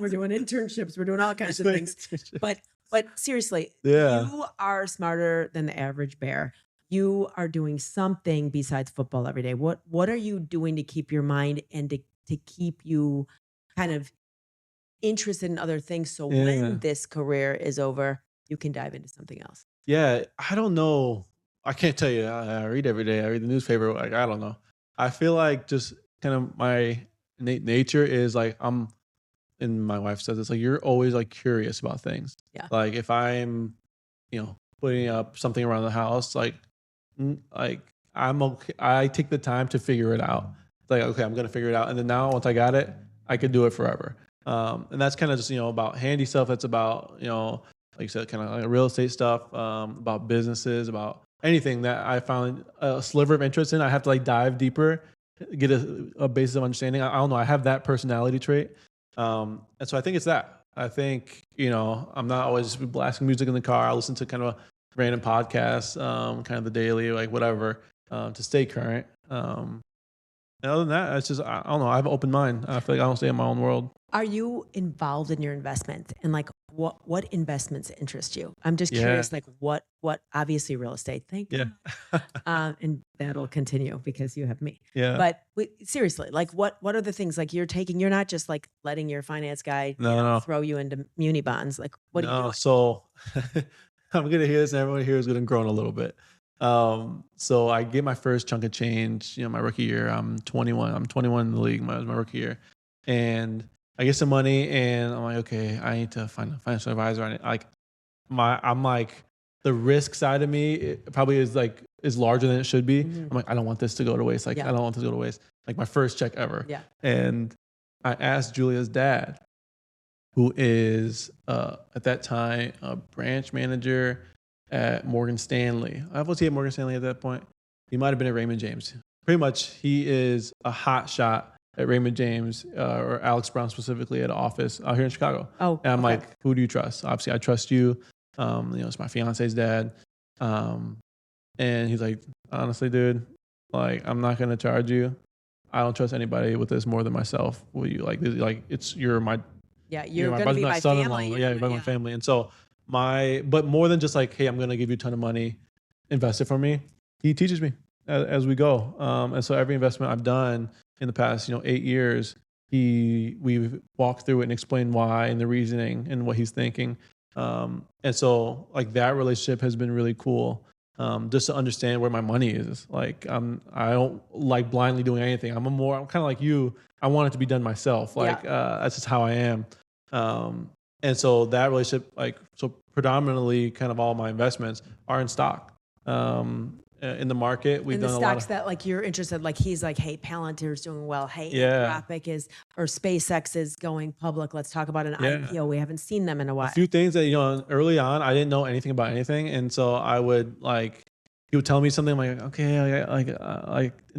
We're doing internships. We're doing all kinds of things. But But seriously, Yeah. you are smarter than the average bear. You are doing something besides football every day. What are you doing to keep your mind and to keep you kind of interested in other things so Yeah. when this career is over, you can dive into something else? Yeah. I don't know. I can't tell you. I read every day. I read the newspaper. Like, I don't know. I feel like just kind of my nature is like, and my wife says it's like, you're always like curious about things. Yeah. Like if I'm, putting up something around the house, like I'm okay. I take the time to figure it out. It's like, okay, I'm going to figure it out. And then now once I got it, I could do it forever. And that's kind of just, about handy stuff. It's about, like you said, kind of like real estate stuff, about businesses, about anything that I found a sliver of interest in. I have to like dive deeper, get a basis of understanding. I don't know. I have that personality trait. And so I think it's that. I think, I'm not always blasting music in the car. I listen to kind of random podcasts, kind of the daily, like whatever, to stay current. And other than that, it's just, I don't know. I have an open mind. I feel like I don't stay in my own world. Are you involved in your investments and like what investments interest you? I'm just Yeah. curious, like what obviously real estate. Thank Yeah. God. And that'll continue because you have me. Yeah. But seriously, like what are the things like you're taking? You're not just like letting your finance guy No. throw you into muni bonds. Like what are you doing? So I'm gonna hear this, and everyone here is gonna groan a little bit. So I get my first chunk of change, my rookie year. I'm 21. I'm 21 in the league. My rookie year, and I get some money, and I'm like, okay, I need to find a financial advisor. I'm like the risk side of me probably is larger than it should be. Mhm. I'm like, I don't want this to go to waste. Like, Yeah. I don't want this to go to waste. Like my first check ever. Yeah. And I asked Julia's dad, who is at that time a branch manager at Morgan Stanley. Was he at Morgan Stanley at that point? He might have been at Raymond James. Pretty much, he is a hot shot at Raymond James or Alex Brown specifically at an office out here in Chicago. Oh, and I'm okay. like, who do you trust? Obviously, I trust you. It's my fiance's dad. And he's like, honestly, dude, like, I'm not gonna charge you. I don't trust anybody with this more than myself. Will you like this? Like, you're my you're my going to be brother's my son-in-law. family. Yeah, you're my family. And so but more than just like, hey, I'm going to give you a ton of money, invest it for me. He teaches me as we go. And so every investment I've done in the past, 8 years, we've walked through it and explained why and the reasoning and what he's thinking. And so like that relationship has been really cool. Just to understand where my money is. Like I don't like blindly doing anything. I'm kind of like you. I want it to be done myself. Like that's just how I am. And so that relationship, so predominantly kind of all my investments are in stock. In the market, we've done a lot of stocks that like you're interested, like he's like, hey, Palantir's doing well. Hey, Yeah. Anthropic or SpaceX is going public. Let's talk about an IPO. We haven't seen them in a while. A few things that, early on, I didn't know anything about anything. And so I would he would tell me something like, okay,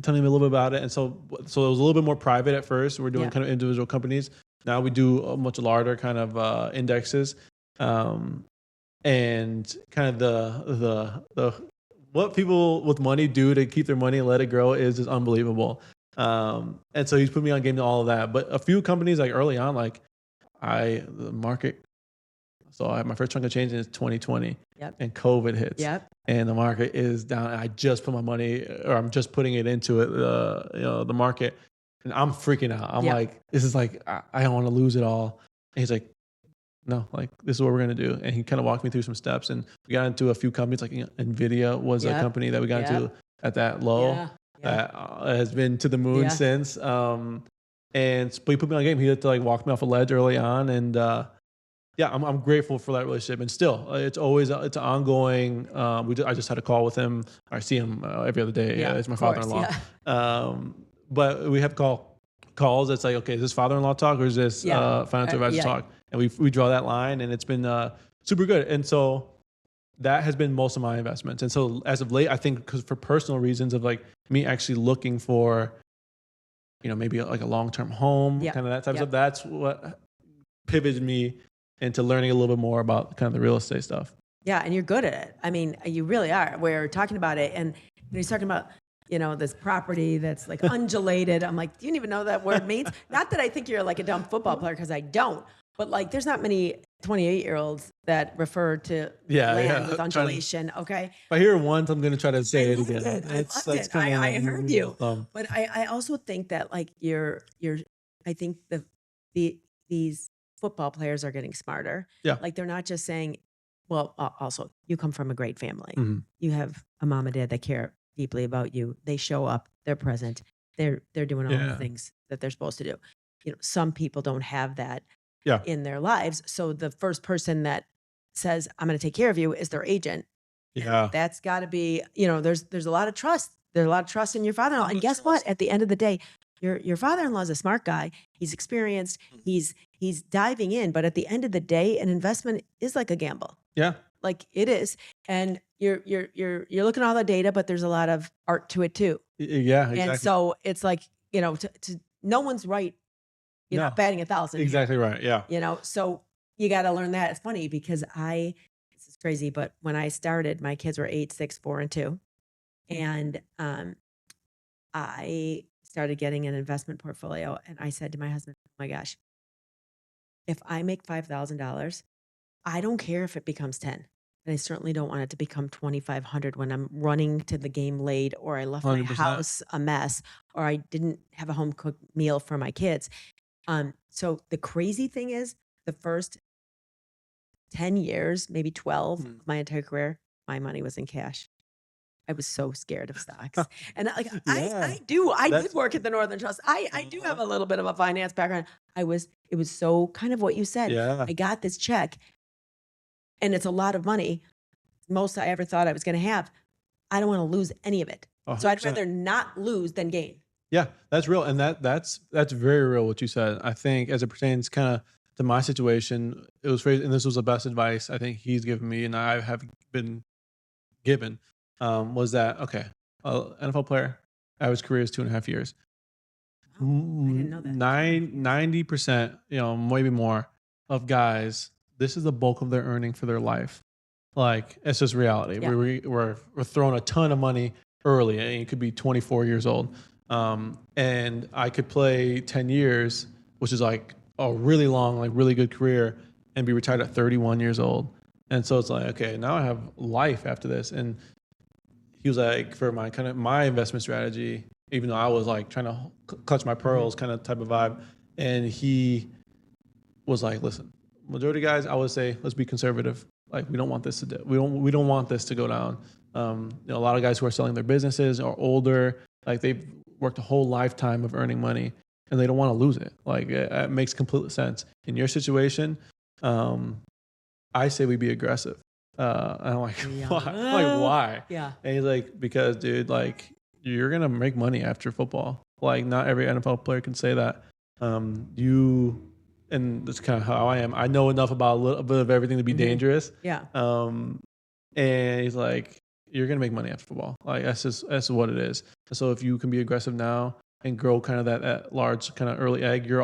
tell me a little bit about it. And so it was a little bit more private at first. We're doing kind of individual companies. Now we do a much larger kind of indexes. And kind of the what people with money do to keep their money and let it grow is just unbelievable. And so he's put me on game to all of that. But a few companies like early on, the market. So I had my first chunk of change in 2020 and COVID hits and the market is down. And I just put my money, or I'm just putting it into it, the market, and I'm freaking out. I'm like, this is like, I don't want to lose it all. And he's like, no, like this is what we're going to do. And he kind of walked me through some steps, and we got into a few companies like NVIDIA was a company that we got into at that low that has been to the moon since. But he put me on game. He had to like walk me off a ledge early on. And I'm grateful for that relationship. And still, it's always, it's an ongoing, I just had a call with him. I see him every other day. It's my father-in-law. But we have calls. It's like, okay, is this father-in-law talk or is this financial advisor talk? And we draw that line, and it's been super good. And so that has been most of my investments. And so as of late, I think because for personal reasons of like me actually looking for, maybe like a long-term home, kind of that type of stuff, that's what pivoted me into learning a little bit more about kind of the real estate stuff. Yeah, and you're good at it. I mean, you really are. We're talking about it, and he's talking about, this property that's like undulated. I'm like, do you even know what that word means? Not that I think you're like a dumb football player, because I don't. But like, there's not many 28-year-olds that refer to land with undulation. Okay. If I hear it once, I'm gonna try to say it again. I loved it. I heard you. But I also think that like I think these football players are getting smarter. Yeah. Like they're not just saying, well, also you come from a great family. Mhm. You have a mom and dad that care deeply about you. They show up, they're present, they're doing all the things that they're supposed to do. You know, some people don't have that in their lives. So the first person that says, I'm going to take care of you is their agent. Yeah. That's got to be, you know, there's a lot of trust. There's a lot of trust in your father-in-law. And guess what? At the end of the day, your father-in-law is a smart guy. He's experienced. He's diving in. But at the end of the day, an investment is like a gamble. Yeah. Like it is. And you're looking at all the data, but there's a lot of art to it too. Yeah. Exactly. And so it's like, you know, to no one's right. You're not batting 1,000. Exactly right. Yeah. You know, so you got to learn that. It's funny because this is crazy, but when I started, my kids were 8, 6, 4, and 2. And I started getting an investment portfolio. And I said to my husband, oh my gosh, if I make $5,000, I don't care if it becomes 10. And I certainly don't want it to become 2,500 when I'm running to the game late, or I left 100%. my house a mess, or I didn't have a home cooked meal for my kids. So the crazy thing is, the first 10 years, maybe 12 of my entire career, my money was in cash. I was so scared of stocks. And like, I did work at the Northern Trust. I do have a little bit of a finance background. It was so kind of what you said. Yeah. I got this check and it's a lot of money. Most I ever thought I was going to have. I don't want to lose any of it. 100%. So I'd rather not lose than gain. Yeah, that's real. And that's very real what you said. I think as it pertains kind of to my situation, it was phrased, and this was the best advice I think he's given me and I have been given, was that, okay, NFL player, average career is 2.5 years. Oh, I didn't know that. 90%, you know, maybe more of guys, this is the bulk of their earning for their life. Like, it's just reality. Yeah. We're throwing a ton of money early, and you could be 24 years old. And I could play 10 years, which is like a really long, like really good career, and be retired at 31 years old. And so it's like, okay, now I have life after this. And he was like, for my investment strategy, even though I was like trying to clutch my pearls kind of type of vibe. And he was like, listen, majority of guys, I would say, let's be conservative. Like, we don't want this to we don't want this to go down. You know, a lot of guys who are selling their businesses are older, like they've worked a whole lifetime of earning money and they don't want to lose it. Like, it makes complete sense. In your situation, I say we be aggressive. And I'm like, why? I'm like, why? Yeah. And he's like, because dude, like, you're going to make money after football. Like, not every NFL player can say that. And that's kind of how I am. I know enough about a little bit of everything to be dangerous. Yeah. And he's like, you're going to make money after football. Like, that's what it is. So if you can be aggressive now and grow kind of that large kind of early egg, you're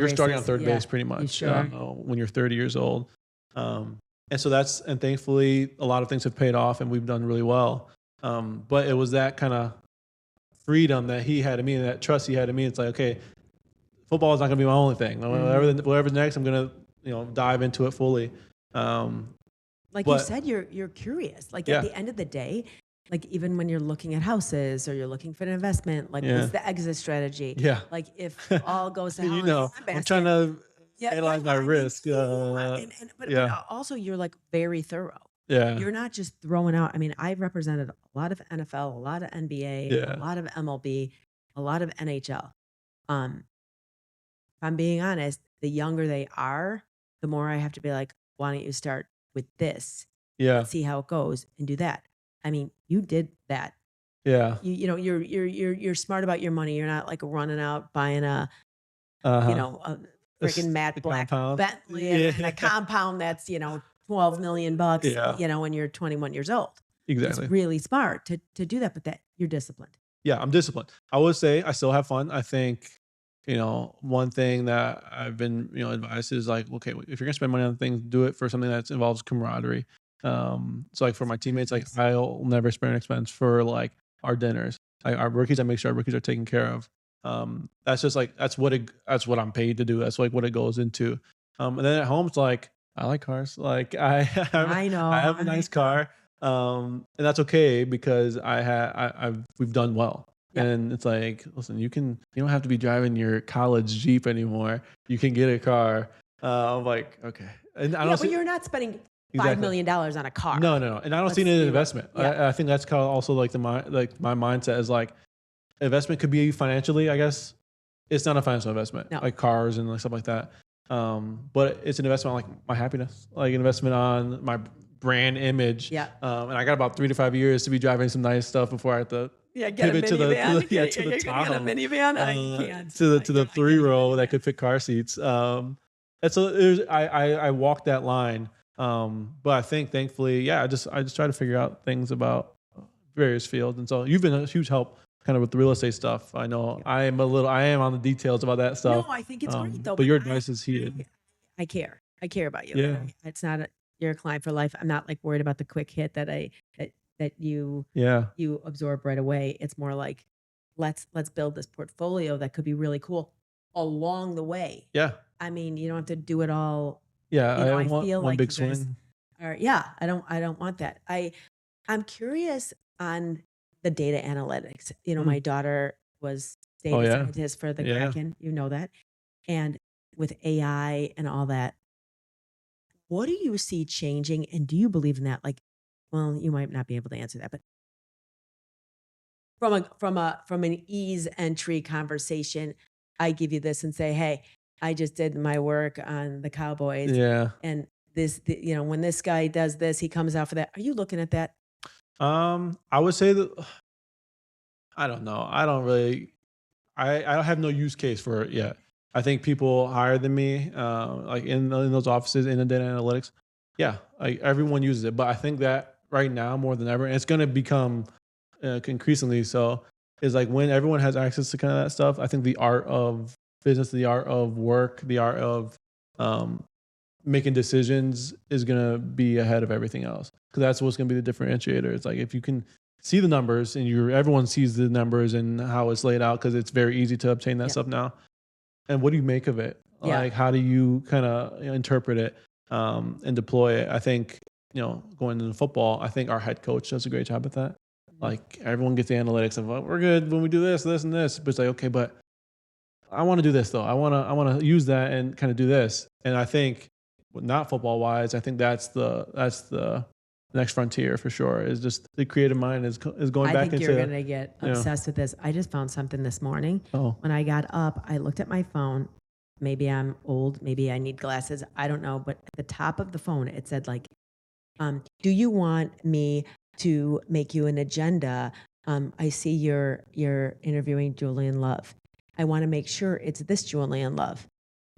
starting on third base pretty much when you're 30 years old. And so and thankfully a lot of things have paid off and we've done really well. But it was that kind of freedom that he had in me and that trust he had in me. It's like, okay, football is not going to be my only thing. Whatever's next, I'm going to, dive into it fully. You said, you're curious. Like at the end of the day, like even when you're looking at houses or you're looking for an investment, like what's the exit strategy? Yeah. Like if all goes to hell, I'm trying to analyze my risk. But also you're like very thorough. Yeah. You're not just throwing out. I mean, I've represented a lot of NFL, a lot of NBA, a lot of MLB, a lot of NHL. If I'm being honest, the younger they are, the more I have to be like, why don't you start with this? Yeah. See how it goes and do that. I mean, you did that. Yeah. You're smart about your money. You're not like running out buying a freaking matte black Bentley and a compound that's, $12 million, when you're 21 years old. Exactly. It's really smart to do that, but that you're disciplined. Yeah, I'm disciplined. I would say I still have fun. I think, one thing that I've been, advised is like, okay, if you're gonna spend money on things, do it for something that involves camaraderie. So like for my teammates, like I'll never spare an expense for like our dinners. Like our rookies, I make sure our rookies are taken care of. That's just like that's what I'm paid to do. That's like what it goes into. And then at home, it's like I like cars. Like I I know. have a nice car, and that's okay because we've done well. Yep. And it's like, listen, you don't have to be driving your college Jeep anymore. You can get a car. I'm like, okay, and I Yeah, don't but see you're not spending $5 exactly. million on a car. No, no, no. And I don't Let's see it as an be real. investment. Yeah. I think that's kind of also like my mindset is like investment could be financially, I guess. It's not a financial investment, No. like cars and like stuff like that. But it's an investment on like my happiness, like an investment on my brand image. Yeah. And I got about 3 to 5 years to be driving some nice stuff before I have to Yeah, get a pivot to the minivan. to the You're gonna get a Tahoe, minivan? I can't. to You're the not getting a 3-row that minivan. could fit car seats. And so I walked that line. But I think thankfully, yeah, I just try to figure out things about various fields. And so you've been a huge help kind of with the real estate stuff. I know I am on the details about that No, stuff. I think it's great though. But your advice is heated. I care. I care about you. Yeah. It's not you're a client for life. I'm not like worried about the quick hit that Yeah. you absorb right away. It's more like let's build this portfolio that could be really cool along the way. Yeah. I mean, you don't have to do it all. Yeah. You know, I I want feel one like big you guys swing. yeah, I don't want that. I'm curious on the data analytics. You know, my daughter was Oh data yeah. scientist for the Yeah. Kraken. You know that. And with AI and all that, what do you see changing? And do you believe in that? Like, well, you might not be able to answer that, but from an ease entry conversation, I give you this and say, hey, I just did my work on the Cowboys. Yeah. And you know, when this guy does this, he comes out for that. Are you looking at that? I would say that I don't know. I don't really. I have no use case for it yet. I think people higher than me, like in those offices in the data analytics, yeah, like everyone uses it. But I think that right now more than ever, and it's going to become increasingly so, is like when everyone has access to kind of that stuff. I think the art of business, the art of work, the art of um, making decisions is going to be ahead of everything else because that's what's going to be the differentiator. It's like if you can see the numbers and everyone sees the numbers and how it's laid out because it's very easy to obtain that Yeah. stuff now. And what do you make of it? Yeah. Like how do you kind of interpret it and deploy it? I think going into football, I think our head coach does a great job at that. Like everyone gets the analytics of we're good when we do this, this, and this. But it's like okay, but I want to do this though. I want to use that and kind of do this. And I think not football wise, I think that's the next frontier for sure. Is just the creative mind is going back into. I think you're gonna get obsessed with this. I just found something this morning. Oh. When I got up, I looked at my phone. Maybe I'm old. Maybe I need glasses. I don't know. But at the top of the phone, it said like, "Do you want me to make you an agenda? I see you're interviewing Julian Love. I want to make sure it's this Julian Love."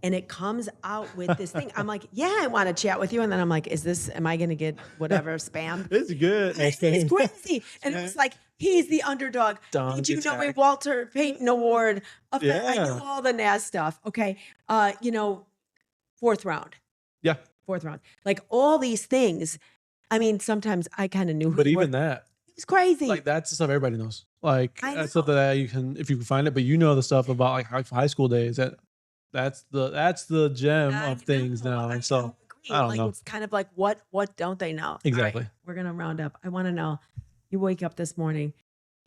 And it comes out with this thing. I'm like, yeah, I want to chat with you. And then I'm like, am I going to get whatever spam? It's good. It's crazy. And it was like, he's the underdog. Did you know a Walter Payton Award? I know all the NAS stuff. Okay. 4th round. Yeah. 4th round. Like all these things. I mean, sometimes I kind of knew. But even that. It was crazy. Like that's the stuff everybody knows. Like I that's stuff that you can, if you can find it, but the stuff about like high school days that's the gem of things now. And so I don't know. It's kind of like what don't they know? Exactly. Right, we're gonna round up. I want to know. You wake up this morning,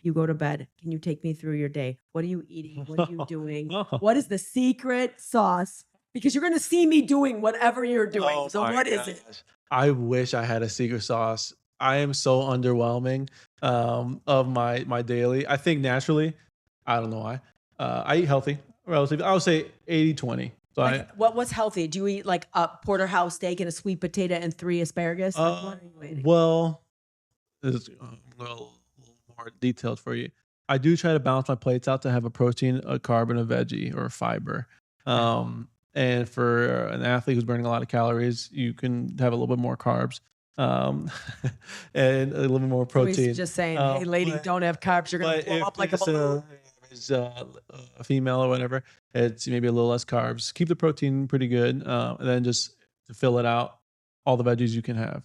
you go to bed. Can you take me through your day? What are you eating? What are you doing? What is the secret sauce? Because you're gonna see me doing whatever you're doing. So what is it? I wish I had a secret sauce. I am so underwhelming of my daily. I think naturally, I don't know why. I eat healthy. Relatively, I would say 80-20. So like, what's healthy? Do you eat like a porterhouse steak and a sweet potato and 3 asparagus? Well, this is a little more detailed for you. I do try to balance my plates out to have a protein, a carb, and a veggie or a fiber. And for an athlete who's burning a lot of calories, you can have a little bit more carbs and a little bit more protein. Just saying, hey, lady, don't have carbs. You're going to blow up like a balloon. Is a female or whatever, it's maybe a little less carbs. Keep the protein pretty good, and then just to fill it out, all the veggies you can have.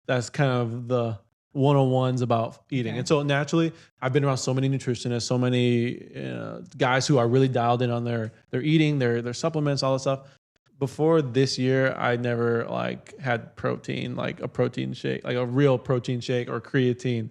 That's kind of one-on-ones about eating. Okay. And so naturally, I've been around so many nutritionists, so many guys who are really dialed in on their eating, their supplements, all that stuff. Before this year, I never like had protein, like a protein shake, like a real protein shake or creatine.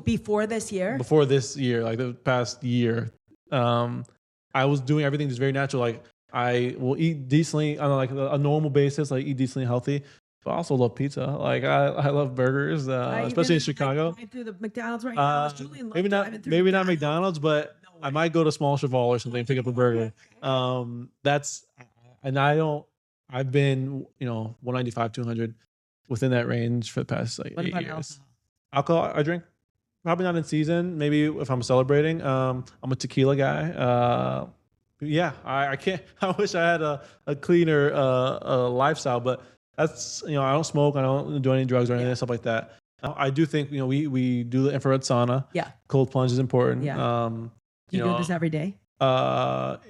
Before this year? Before this year, like the past year, I was doing everything just very natural. Like I will eat decently on like a normal basis, like eat decently healthy. But I also love pizza. Like I love burgers, especially in Chicago. Drive through the McDonald's right now. Julian Love Maybe not McDonald's, but I might go to Small Cheval or something and pick up a burger. And I've been 195, 200 within that range for the past like 8 years. Alcohol I drink, probably not in season. Maybe if I'm celebrating. I'm a tequila guy. Yeah, I can't. I wish I had a cleaner lifestyle, but that's I don't smoke. I don't do any drugs or anything stuff like that. I do think we do the infrared sauna. Yeah, cold plunge is important. Yeah. Do you do this every day?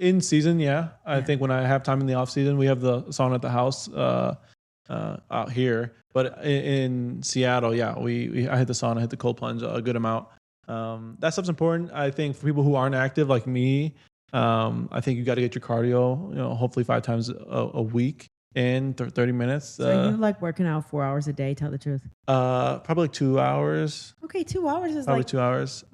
In season, yeah. I think when I have time in the off season, we have the sauna at the house out here. But in Seattle, yeah, I hit the sauna, hit the cold plunge a good amount. That stuff's important. I think for people who aren't active like me, I think you got to get your cardio, hopefully 5 times a week in 30 minutes. So you like working out 4 hours a day, tell the truth? Probably like 2 hours. Okay, 2 hours is probably 2 hours.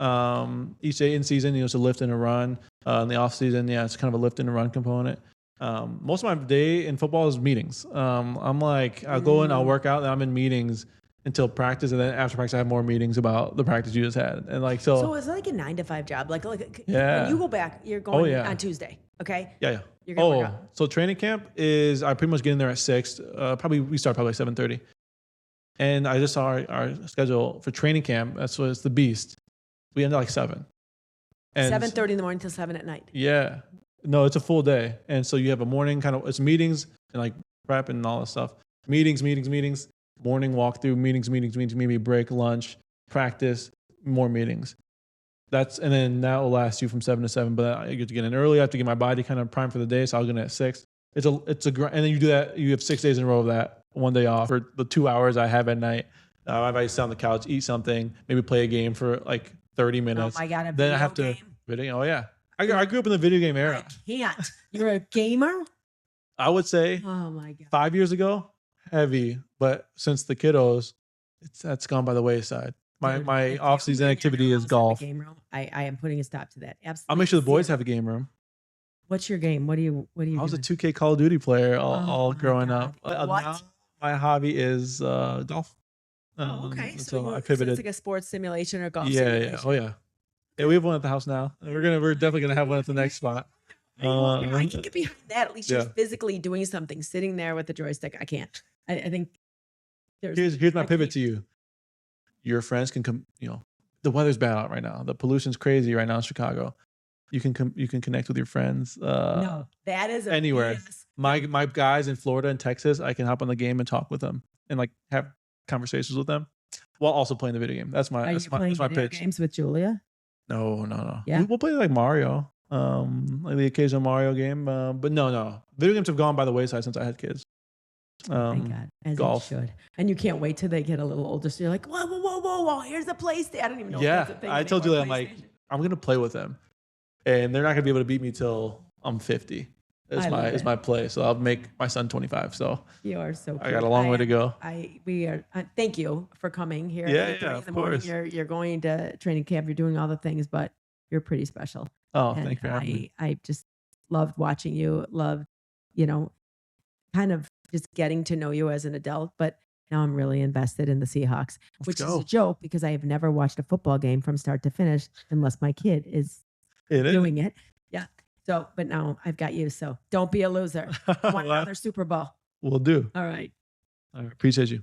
Each day in season, it's a lift and a run. In the off season, yeah, it's kind of a lift and a run component. Most of my day in football is meetings. I'm like, I'll go in, I'll work out, and I'm in meetings until practice, and then after practice, I have more meetings about the practice you just had, and like so. So it's like a 9 to 5 job. Like yeah. When you go back, you're going on Tuesday, okay? Yeah. You're gonna work out. So training camp is I pretty much get in there at 6. We start probably 7:30, and I just saw our schedule for training camp. That's what it's the beast. We end at like 7. 7:30 in the morning till 7 at night. Yeah. No, it's a full day. And so you have a morning it's meetings and like prep and all that stuff. Meetings, morning walkthrough, meetings, maybe break, lunch, practice, more meetings. And then that will last you from 7 to 7, but I get to get in early. I have to get my body kind of primed for the day. So I'll get in at 6. It's a grind. And then you do that. You have 6 days in a row of that, 1 day off for the 2 hours I have at night. I might sit on the couch, eat something, maybe play a game for like 30 minutes. Oh my God. Then I have to video. Oh yeah. I grew up in the video game era. I can't. You're a gamer? I would say oh my God. 5 years ago, heavy. But since the kiddos, that's gone by the wayside. My off-season activity is golf. Game room. I am putting a stop to that. Absolutely. I'll make sure the boys have a game room. What's your game? What do you I was a 2K Call of Duty player all growing up. What? Now my hobby is golf. Okay. So I pivoted. So it's like a sports simulation or golf Yeah. simulation. Oh yeah. Yeah, we have one at the house now. We're definitely gonna have one at the next spot. I can get behind that. At least you're physically doing something, sitting there with the joystick. I can't. I think here's my pivot to you. Your friends can come. The weather's bad out right now. The pollution's crazy right now in Chicago. You can connect with your friends. No, that is anywhere. BS. My guys in Florida and Texas, I can hop on the game and talk with them and like have conversations with them while also playing the video game. That's my pitch. Games with Julia? No. Yeah. We'll play like Mario, like the occasional Mario game. But no. Video games have gone by the wayside since I had kids. Thank God. As golf. You should. And you can't wait till they get a little older. So you're like, whoa. Here's a PlayStation. I don't even know. Yeah. If that's a thing I told you that I'm going to play with them. And they're not going to be able to beat me till I'm 50. Is my play. So I'll make my son 25. So you are so cute. I got a long way to go. Thank you for coming here. Yeah, of course. You're going to training camp. You're doing all the things, but you're pretty special. Oh, thank you for having me. I just loved watching you. Loved, kind of just getting to know you as an adult. But now I'm really invested in the Seahawks, which is a joke because I have never watched a football game from start to finish unless my kid is doing it. Yeah. So, but now I've got you. So don't be a loser. Want another Super Bowl. We'll do. All right. I appreciate you.